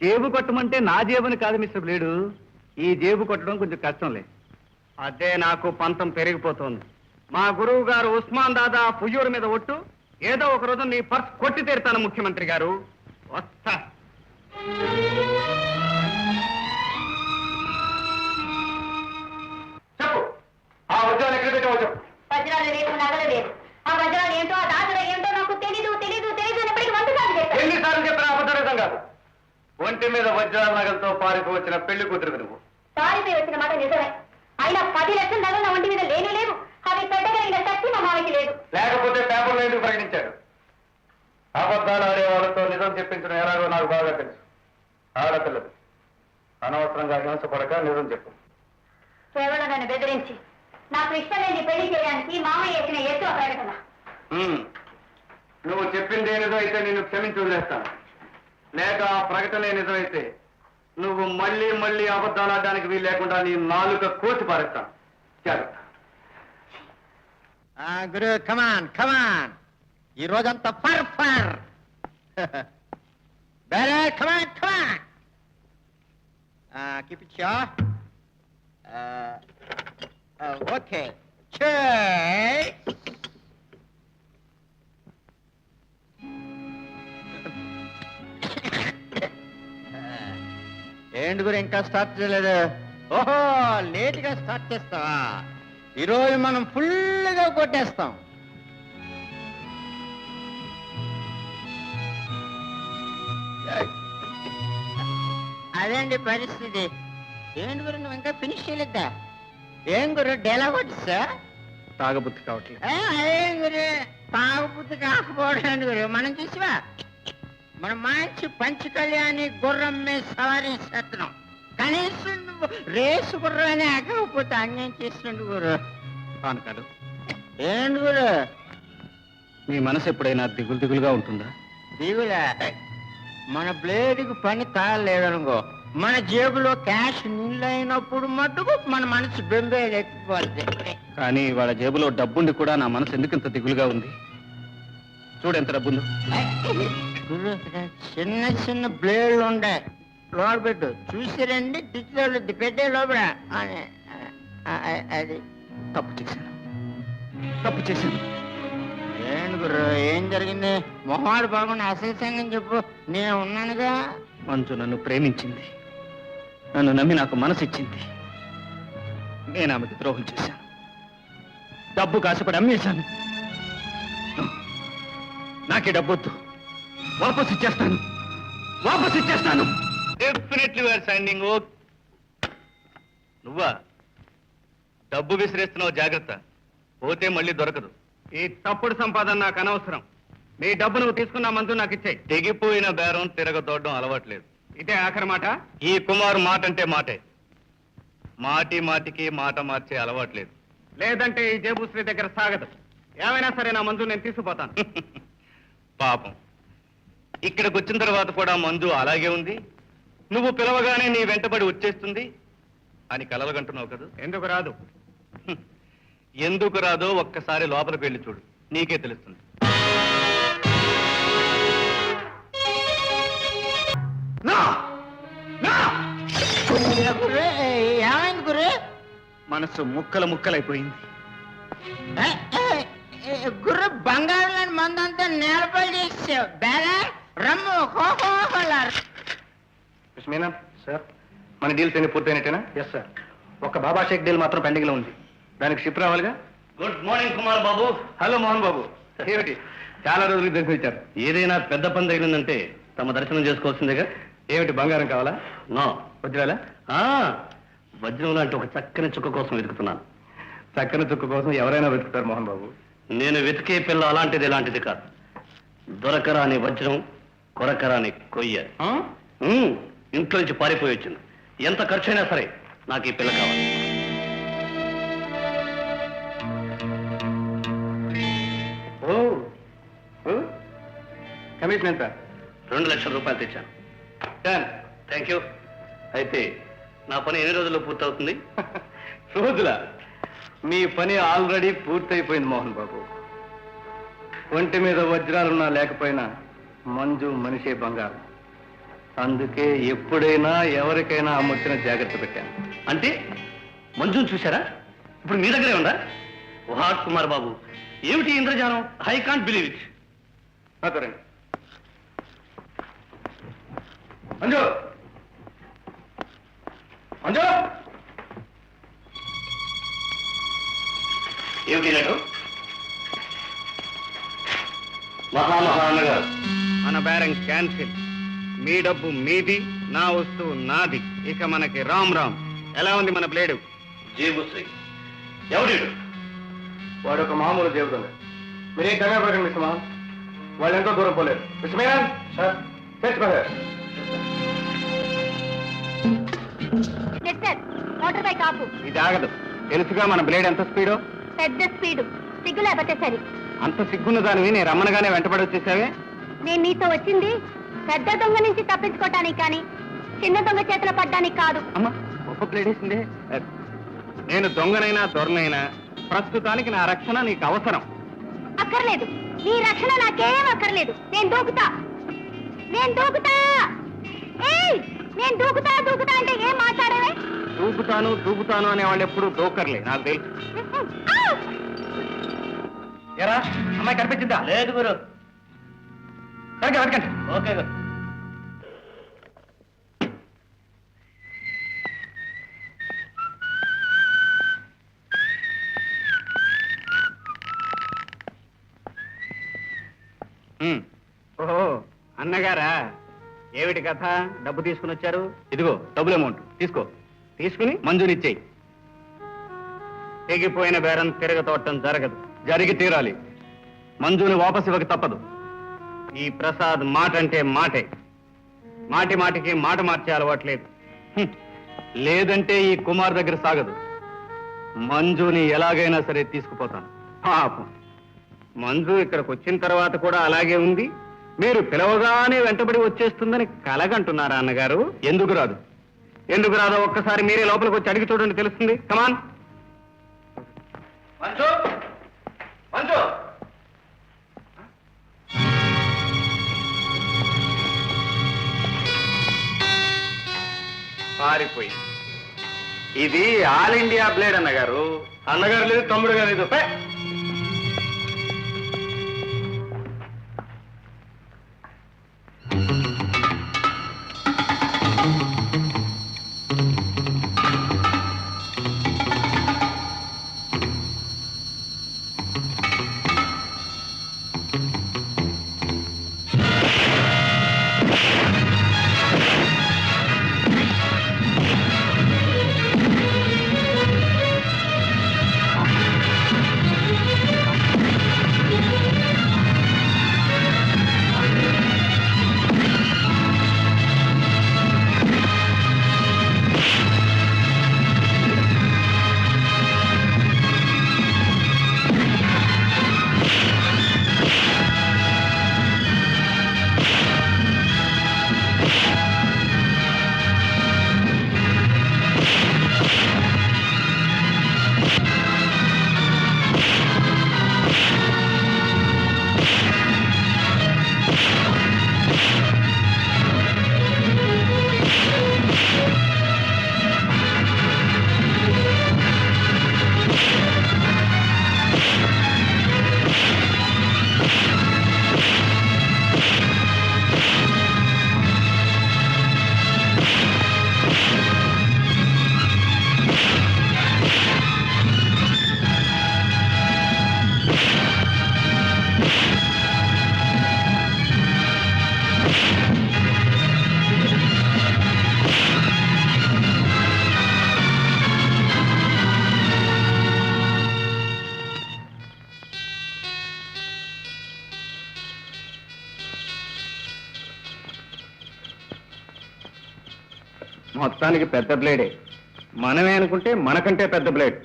జేబు కొట్టమంటే నా జేబుని కాదు మిస్టర్ బ్లేడు, ఈ జేబు కొట్టడం కొంచెం కష్టంలే. అదే నాకు పంతం పెరిగిపోతుంది. మా గురువు గారు ఉస్మాన్ దాదా పుయ్యూరు మీద ఒట్టు, ఏదో ఒక రోజు నీ పర్స్ కొట్టి తీరుతాను ముఖ్యమంత్రి గారు. వస్తా. చెప్పు, ఆ వజ్రాలు ఎక్కడ పెట్టావు చెప్పు. వజ్రాలు లేదు, నగలు లేదు. ఆ వజ్రాలు ఏంటో, ఆ దాచులు ఏంటో నాకు తెలీదు తెలీదు తెలీదు అన్నప్పటికీ 100 సార్లు చెప్పాను. ఎన్నిసార్లు చెప్పినా అబద్ధం కాదు. ఒంటి మీద వజ్రాల నగలతో పారికి వచ్చిన పెళ్లి కూతురు నువ్వు. పారిపోయి వచ్చిన మాట నిజమే. అయినా 10 లక్షల నగలు నా ఒంటి మీద లేనే లేవు. అవి పెట్టగలిగిన శక్తి మా మామకి లేదు. లేకపోతే పేపర్లో ఎందుకు ప్రకటించాడు? అబద్ధాలు ఆడే వాళ్ళతో నిజం చెప్పించడం ఎలాగో నాకు బాగా తెలుసు. ఆడపిల్లలు అనవసరంగా హింసపడక నిజం చెప్పు. కేవలం నన్ను బెదిరించి నాకు ఇష్టం లేని పెళ్లి చేయడానికి మామయ్య వేసిన ఎత్తు ప్రకటన. నువ్వు చెప్పిందే నిజం అయితే నేను క్షమించి వదిలేస్తాను. లేక ఆ ప్రకటనే నిజమైతే నువ్వు మళ్ళీ మళ్ళీ అబద్ధాలు ఆడడానికి వీలు లేకుండా నీ నాలుక కోసి పారేస్తాను. జాగ్రత్త. గురు కమాన్ కమాన్, ఈ రోజంతా for for. Come on come on, keep it show. Okay, ఏంటి గురు ఇంకా స్టార్ట్ చేయలేదు? ఓహో, లేట్ గా స్టార్ట్ చేస్తావా? ఈరోజు మనం ఫుల్గా కొట్టేస్తాం. అదేంటి పరిస్థితి. ఏంటి గురు నువ్వు ఇంకా ఫినిష్ చేయలేదా? ఏం గురు డేలా కొట్టా? తాగబుద్ధి కావట్లేదు. ఏం గురు తాగబుద్ధి కాకపోవడం ఏంటి గురు? మనం చూసివా, మనం మంచి పంచ కళ్యాణి గుర్రం మీద సవారీ చేస్తున్నాం. కనీసం నువ్వు రేసు గుర్రమే ఆగకపోతే అన్యాయం చేస్తుండు గురు. పానకాలు, ఏంటి గురు నీ మనసు ఎప్పుడైనా దిగులు దిగులుగా ఉంటుందా? దిగులే, మన బ్లేడ్కి పని తాగలేదనుకో, మన జేబులో క్యాష్ నిల్లైనప్పుడు మటుకు మన మనసు బెంబేలు ఎక్కిపోతుంది. కానీ వాళ్ళ జేబులో డబ్బుండి కూడా నా మనసు ఎందుకు ఇంత దిగులుగా ఉంది? చూడు ఎంత డబ్బుందో. గురు, చిన్న చిన్న బ్లేడ్లు ఉండే లోపల పెట్టు, చూసి రండి, డిజిటల్ పెట్టే లోపల. అది తప్పు చేశాను. ఏంటి గురు, ఏం జరిగింది? మొహాడు బాగుండి అసలు సంగం చెప్పు, నేను ఉన్నానుగా. మంజు నన్ను ప్రేమించింది, నన్ను నమ్మి నాకు మనసు ఇచ్చింది. నేను ఆమెకు ద్రోహం చేశాను, డబ్బు కాసపడి అమ్మేశాను. నాకే డబ్బొద్దు, వాపస్ ఇచ్చేస్తాను. Definitely we are signing. నువ్వా డబ్బు విసిరేస్తున్నావు, జాగ్రత్త, పోతే మళ్ళీ దొరకదు. ఈ తప్పుడు సంపాదన నాకు అనవసరం. నీ డబ్బు నువ్వు తీసుకున్న మందు నాకు ఇచ్చాయి. తెగిపోయిన బేరం తిరగతోడడం అలవాట్లేదు. ఇదే ఆఖరి మాట. ఈ కుమార్ మాట అంటే మాటే, మాటికి మాట మార్చే అలవాట్లేదు. లేదంటే ఈ జేబుశ్రీ దగ్గర సాగదు. ఏమైనా సరే నా మందు నేను తీసుకుపోతాను. పాపం, ఇక్కడికి వచ్చిన తర్వాత కూడా మందు అలాగే ఉంది. నువ్వు పిలవగానే నీ వెంటబడి వచ్చేస్తుంది అని కలలుగంటున్నావు కదా. ఎందుకు రాదో ఒక్కసారి లోపలికి వెళ్ళి చూడు, నీకే తెలుస్తుంది. ఏమైంది గురు? మనసు ముక్కలైపోయింది. గుర్ర బంగారం మందంతా నేలపై చేసావు. బేరా రమ్ము మీనా సార్, మన డీల్స్ అన్ని పూర్తయినట్టేనా? ఎస్ సార్, ఒక్క బాబా షేక్ డీల్ మాత్రం పెండింగ్ లో ఉంది. దానికి షిప్ రావాలిగా. గుడ్ మార్నింగ్ కుమార్ బాబు. హలో మోహన్ బాబు, ఏమిటి చాలా రోజులకి దర్శనం ఇచ్చారు? ఏదైనా పెద్ద పని తగిలిందంటే తమ దర్శనం చేసుకోవాల్సిందేగా. ఏమిటి బంగారం కావాలా? నో, వజ్రాలా? వజ్రం లాంటి ఒక చక్కని చుక్క కోసం వెతుకుతున్నాను. చక్కని చుక్క కోసం ఎవరైనా వెతుకుతారు మోహన్ బాబు. నేను వెతికే పిల్ల అలాంటిది ఇలాంటిది కాదు. దొరకరాని వజ్రం, కొరకరాని కొయ్య. ఇంట్లో నుంచి పారిపోయి వచ్చింది. ఎంత ఖర్చు అయినా సరే నాకు ఈ పిల్ల కావాలి. కమిషన్ ఎంత? 2 లక్షల రూపాయలు తెచ్చాను. Thank you. అయితే నా పని ఎన్ని రోజుల్లో పూర్తవుతుంది? రోజుల? మీ పని ఆల్రెడీ పూర్తయిపోయింది మోహన్ బాబు. ఒంటి మీద వజ్రాలున్నా లేకపోయినా మంజు మనిషే బంగారం. అందుకే ఎప్పుడైనా ఎవరికైనా అమ్మొచ్చిన జాగ్రత్త పెట్టాను. అంటే మంజుని చూశారా? ఇప్పుడు మీ దగ్గరే ఉందా? వాట్ కుమార్ బాబు, ఏమిటి ఇంద్రజాలం? I can't believe it. నాతో రండి. మంజు, మంజు, ఏమిటి లేటు? మహామహానగారు, మన బేరం క్యాన్సిల్. మీ డబ్బు మీది, నా వస్తువు నాది. ఇక మనకి రామ్ రామ్. ఎలా ఉంది మన బ్లేడు? జేబుశ్రీ ఎవడు? వాడు ఒక మామూలు దేవుడు. మీరేం కంగారు పడకండి మిస్టర్ మోహన్. వాళ్ళు ఎంతో దూరం పోలేరు. మిస్టర్ మేనన్ సార్, తెచ్చుకోలేరు. మిస్టర్, మోటార్ బైక్ ఆపు. ఇది ఆగదు. తెలుసుగా మన బ్లేడ్ ఎంత స్పీడో. పెద్ద స్పీడు. సిగ్గు లేకపోతే సరి. అంత సిగ్గున్న దానివి నేను రమ్మనగానే వెంటబడి వచ్చేసావే. నేను నీతో వచ్చింది పెద్ద దొంగ నుంచి తప్పించుకోవటానికి కానీ చిన్న దొంగ చేతిలో పడ్డానికి కాదు. అమ్మా, గొప్ప బ్లేడ్ వేసిందే. నేను దొంగనైనా దొరనైనా ప్రస్తుతానికి నా రక్షణ నీకు అవసరం. అక్కర్లేదు. నీ రక్షణ నాకేం అక్కర్లేదు. నేను దూకుతా. నేను దూకుతా. ఏయ్, నేను దూకుతా దూకుతా అంటే ఏం మాట్లాడేవే? దూకుతాను దూకుతాను అనేవాళ్ళు ఎప్పుడు దూకర్లే, నాకు తెలుసు. ఎరా, అమ్మాయి కనిపించిందా? లేదు గురు. సరిగ్గా వెతకండి. ఓకే గురు. ఓహో, అన్నగారా? ఏమిటి కథ? డబ్బు తీసుకుని వచ్చారు. ఇదిగో డబ్బులు అమౌంట్ తీసుకో. తీసుకుని మంజూనిచ్చేయి. తెగిపోయిన బేరం తిరగతోటం జరగదు. జరిగి తీరాలి. మంజుని వాపసు ఇవ్వక తప్పదు. ఈ ప్రసాద్ మాట అంటే మాటే. మాటి మాటికి మాట మార్చే అలవాట్లేదు. లేదంటే ఈ కుమార్ దగ్గర సాగదు. మంజుని ఎలాగైనా సరే తీసుకుపోతాను. పాపం మంజు ఇక్కడికి వచ్చిన తర్వాత కూడా అలాగే ఉంది. మీరు పిలవగానే వెంటబడి వచ్చేస్తుందని కలగంటున్నారా అన్నగారు? ఎందుకు రాదు? ఎందుకు రాదో ఒక్కసారి మీరే లోపలికి వచ్చి అడిగి చూడండి, తెలుస్తుంది. కమాన్. మంజు, మంజు, పారిపోయి. ఇది ఆల్ ఇండియా బ్లేడ్ అన్నగారు. అన్నగారు లేదు, తమ్ముడు గారు లేదు. మొత్తానికి పెద్ద బ్లేడే. మనమే అనుకుంటే మనకంటే పెద్ద బ్లేడ్.